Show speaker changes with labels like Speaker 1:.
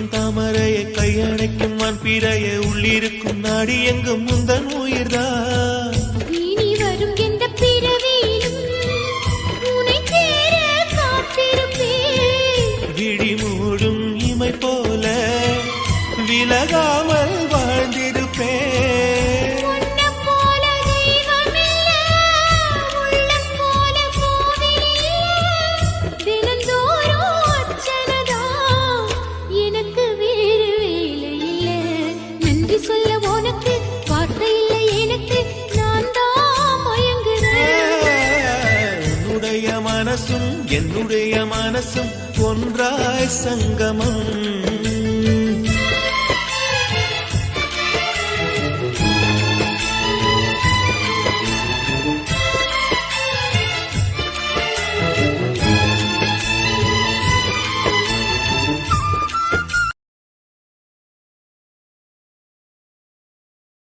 Speaker 1: கொடிக்கும் தாமரையை கையணைக்கும் வான் பிறைய உள்ளிருக்கும் நாடி எங்கும் முந்தன் உயிர்தான்
Speaker 2: இனி வரும் எந்த பிறவியிலும் உன்னை சேர காத்திருப்பேன்
Speaker 1: விழி மூடும் இமை போல விலகாமல் வாழ்ந்திருப்பேன்
Speaker 2: உன்னைப் போல தெய்வமில்ல, உள்ளம் போல கோவிலில்ல. தினந்தோறும் அர்ச்சனைதான், எனக்கு வேறு வேலை இல்ல. நன்றி சொல்ல உனக்கு வார்த்தை இல்லை எனக்கு, நான் தான் மயங்குறேன்.
Speaker 1: என்னுடைய மனசும் ஒன்றாய் சங்கமம்